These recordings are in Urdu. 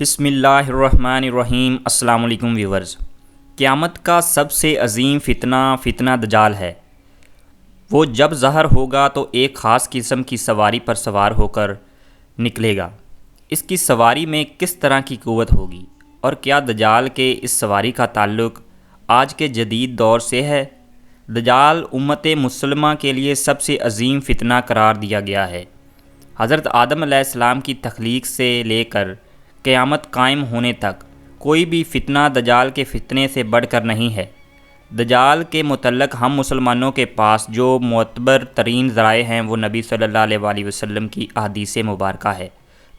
بسم اللہ الرحمن الرحیم۔ السلام علیکم ویورز۔ قیامت کا سب سے عظیم فتنہ دجال ہے۔ وہ جب ظاہر ہوگا تو ایک خاص قسم کی سواری پر سوار ہو کر نکلے گا۔ اس کی سواری میں کس طرح کی قوت ہوگی اور کیا دجال کے اس سواری کا تعلق آج کے جدید دور سے ہے؟ دجال امت مسلمہ کے لیے سب سے عظیم فتنہ قرار دیا گیا ہے۔ حضرت آدم علیہ السلام کی تخلیق سے لے کر قیامت قائم ہونے تک کوئی بھی فتنہ دجال کے فتنے سے بڑھ کر نہیں ہے۔ دجال کے متعلق ہم مسلمانوں کے پاس جو معتبر ترین ذرائع ہیں وہ نبی صلی اللہ علیہ وآلہ وسلم کی احادیث مبارکہ ہے،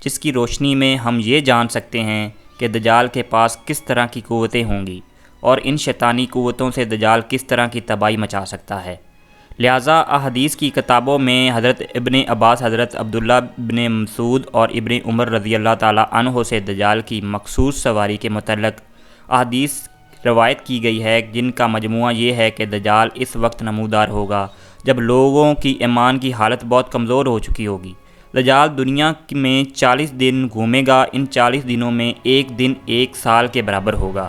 جس کی روشنی میں ہم یہ جان سکتے ہیں کہ دجال کے پاس کس طرح کی قوتیں ہوں گی اور ان شیطانی قوتوں سے دجال کس طرح کی تباہی مچا سکتا ہے۔ لہٰذا احادیث کی کتابوں میں حضرت ابن عباس، حضرت عبداللہ ابن مسعود اور ابن عمر رضی اللہ تعالیٰ عنہ سے دجال کی مخصوص سواری کے متعلق احادیث روایت کی گئی ہے، جن کا مجموعہ یہ ہے کہ دجال اس وقت نمودار ہوگا جب لوگوں کی ایمان کی حالت بہت کمزور ہو چکی ہوگی۔ دجال دنیا میں 40 دن گھومے گا۔ ان 40 دنوں میں ایک دن ایک سال کے برابر ہوگا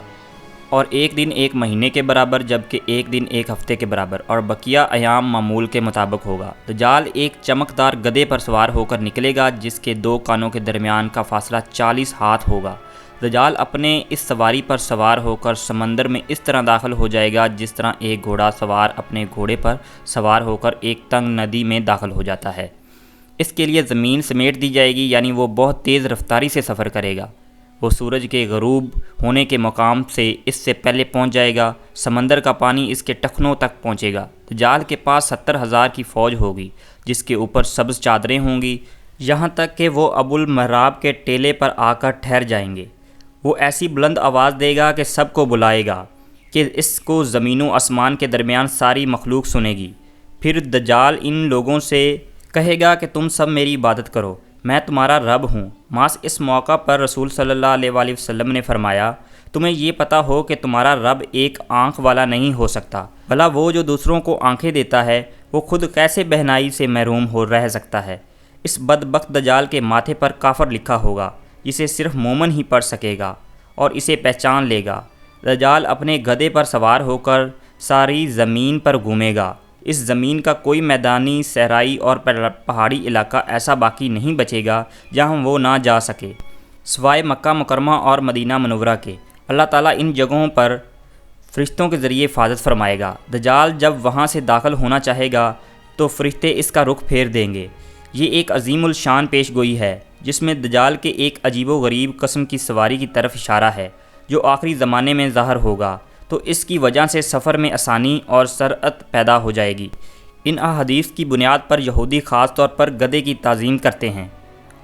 اور ایک دن ایک مہینے کے برابر، جبکہ ایک دن ایک ہفتے کے برابر، اور بقیہ ایام معمول کے مطابق ہوگا۔ دجال ایک چمکدار گدھے پر سوار ہو کر نکلے گا جس کے 2 کانوں کے درمیان کا فاصلہ 40 ہاتھ ہوگا۔ دجال اپنے اس سواری پر سوار ہو کر سمندر میں اس طرح داخل ہو جائے گا جس طرح ایک گھوڑا سوار اپنے گھوڑے پر سوار ہو کر ایک تنگ ندی میں داخل ہو جاتا ہے۔ اس کے لیے زمین سمیٹ دی جائے گی، یعنی وہ بہت تیز رفتاری سے سفر کرے گا۔ وہ سورج کے غروب ہونے کے مقام سے اس سے پہلے پہنچ جائے گا۔ سمندر کا پانی اس کے ٹخنوں تک پہنچے گا۔ دجال کے پاس 70,000 کی فوج ہوگی جس کے اوپر سبز چادریں ہوں گی، یہاں تک کہ وہ ابو المحراب کے ٹیلے پر آ کر ٹھہر جائیں گے۔ وہ ایسی بلند آواز دے گا کہ سب کو بلائے گا کہ اس کو زمین و آسمان کے درمیان ساری مخلوق سنے گی۔ پھر دجال ان لوگوں سے کہے گا کہ تم سب میری عبادت کرو، میں تمہارا رب ہوں۔ ماس اس موقع پر رسول صلی اللہ علیہ وآلہ وسلم نے فرمایا، تمہیں یہ پتہ ہو کہ تمہارا رب ایک آنکھ والا نہیں ہو سکتا، بھلا وہ جو دوسروں کو آنکھیں دیتا ہے وہ خود کیسے بہنائی سے محروم ہو رہ سکتا ہے؟ اس بدبخت دجال کے ماتھے پر کافر لکھا ہوگا جسے صرف مومن ہی پڑھ سکے گا اور اسے پہچان لے گا۔ دجال اپنے گدھے پر سوار ہو کر ساری زمین پر گھومے گا۔ اس زمین کا کوئی میدانی، صحرائی اور پہاڑی علاقہ ایسا باقی نہیں بچے گا جہاں وہ نہ جا سکے، سوائے مکہ مکرمہ اور مدینہ منورہ کے۔ اللہ تعالیٰ ان جگہوں پر فرشتوں کے ذریعے حفاظت فرمائے گا۔ دجال جب وہاں سے داخل ہونا چاہے گا تو فرشتے اس کا رخ پھیر دیں گے۔ یہ ایک عظیم الشان پیش گوئی ہے جس میں دجال کے ایک عجیب و غریب قسم کی سواری کی طرف اشارہ ہے جو آخری زمانے میں ظاہر ہوگا، تو اس کی وجہ سے سفر میں آسانی اور سرعت پیدا ہو جائے گی۔ ان احادیث کی بنیاد پر یہودی خاص طور پر گدھے کی تعظیم کرتے ہیں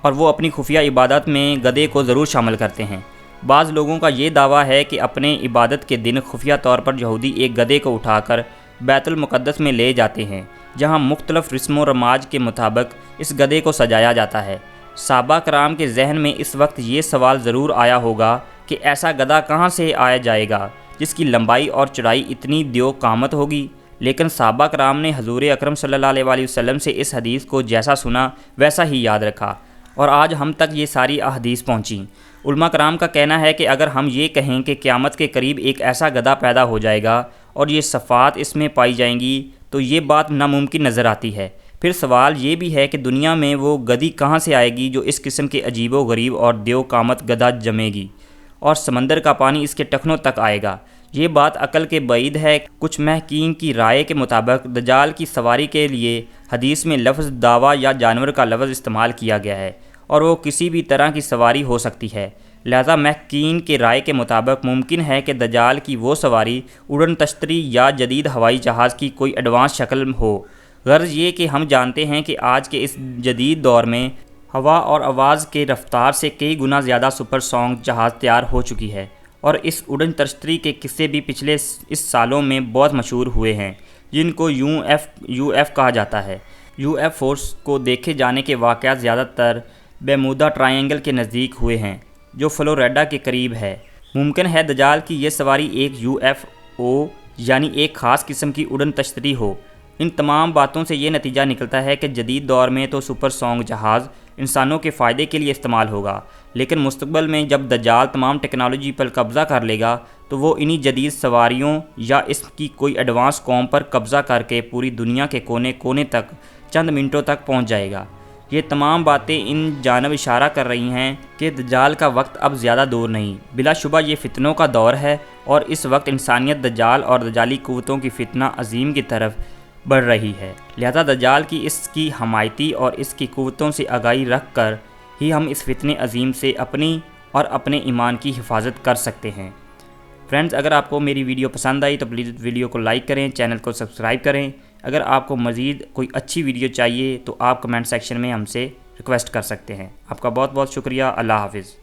اور وہ اپنی خفیہ عبادت میں گدھے کو ضرور شامل کرتے ہیں۔ بعض لوگوں کا یہ دعویٰ ہے کہ اپنے عبادت کے دن خفیہ طور پر یہودی ایک گدھے کو اٹھا کر بیت المقدس میں لے جاتے ہیں، جہاں مختلف رسم و رواج کے مطابق اس گدھے کو سجایا جاتا ہے۔ صحابہ کرام کے ذہن میں اس وقت یہ سوال ضرور آیا ہوگا کہ ایسا گدھا کہاں سے آیا جائے گا جس کی لمبائی اور چوڑائی اتنی دیو قامت ہوگی، لیکن صحابہ کرام نے حضور اکرم صلی اللہ علیہ وآلہ وسلم سے اس حدیث کو جیسا سنا ویسا ہی یاد رکھا اور آج ہم تک یہ ساری احادیث پہنچیں۔ علماء کرام کا کہنا ہے کہ اگر ہم یہ کہیں کہ قیامت کے قریب ایک ایسا گدھا پیدا ہو جائے گا اور یہ صفات اس میں پائی جائیں گی تو یہ بات ناممکن نظر آتی ہے۔ پھر سوال یہ بھی ہے کہ دنیا میں وہ گدھی کہاں سے آئے گی جو اس قسم کے عجیب و غریب اور دیو قامت گدھا جمے گی اور سمندر کا پانی اس کے ٹخنوں تک آئے گا؟ یہ بات عقل کے بعید ہے۔ کچھ محققین کی رائے کے مطابق دجال کی سواری کے لیے حدیث میں لفظ دعویٰ یا جانور کا لفظ استعمال کیا گیا ہے اور وہ کسی بھی طرح کی سواری ہو سکتی ہے۔ لہذا محققین کے رائے کے مطابق ممکن ہے کہ دجال کی وہ سواری اڑن تشتری یا جدید ہوائی جہاز کی کوئی ایڈوانس شکل ہو۔ غرض یہ کہ ہم جانتے ہیں کہ آج کے اس جدید دور میں ہوا اور آواز کے رفتار سے کئی گنا زیادہ سپر سونک جہاز تیار ہو چکی ہے، اور اس اڑن تشتری کے قصے بھی پچھلے اس سالوں میں بہت مشہور ہوئے ہیں، جن کو یو ایف کہا جاتا ہے۔ یو ایف فورس کو دیکھے جانے کے واقعات زیادہ تر برمودا ٹرائنگل کے نزدیک ہوئے ہیں جو فلوریڈا کے قریب ہے۔ ممکن ہے دجال کی یہ سواری ایک یو ایف او یعنی ایک خاص قسم کی اڑن تشتری ہو۔ ان تمام باتوں سے یہ نتیجہ نکلتا ہے کہ جدید دور میں تو سپر سونک جہاز انسانوں کے فائدے کے لیے استعمال ہوگا، لیکن مستقبل میں جب دجال تمام ٹیکنالوجی پر قبضہ کر لے گا تو وہ انہی جدید سواریوں یا اس کی کوئی ایڈوانس قوم پر قبضہ کر کے پوری دنیا کے کونے کونے تک چند منٹوں تک پہنچ جائے گا۔ یہ تمام باتیں ان جانب اشارہ کر رہی ہیں کہ دجال کا وقت اب زیادہ دور نہیں، بلا شبہ یہ فتنوں کا دور ہے، اور اس وقت انسانیت دجال اور دجالی قوتوں کی فتنہ عظیم کی طرف بڑھ رہی ہے۔ لہذا دجال کی اس کی حمایتی اور اس کی قوتوں سے آگاہی رکھ کر ہی ہم اس فتنہ عظیم سے اپنی اور اپنے ایمان کی حفاظت کر سکتے ہیں۔ فرینڈز، اگر آپ کو میری ویڈیو پسند آئی تو پلیز ویڈیو کو لائک کریں، چینل کو سبسکرائب کریں۔ اگر آپ کو مزید کوئی اچھی ویڈیو چاہیے تو آپ کمنٹ سیکشن میں ہم سے ریکویسٹ کر سکتے ہیں۔ آپ کا بہت بہت شکریہ۔ اللہ حافظ۔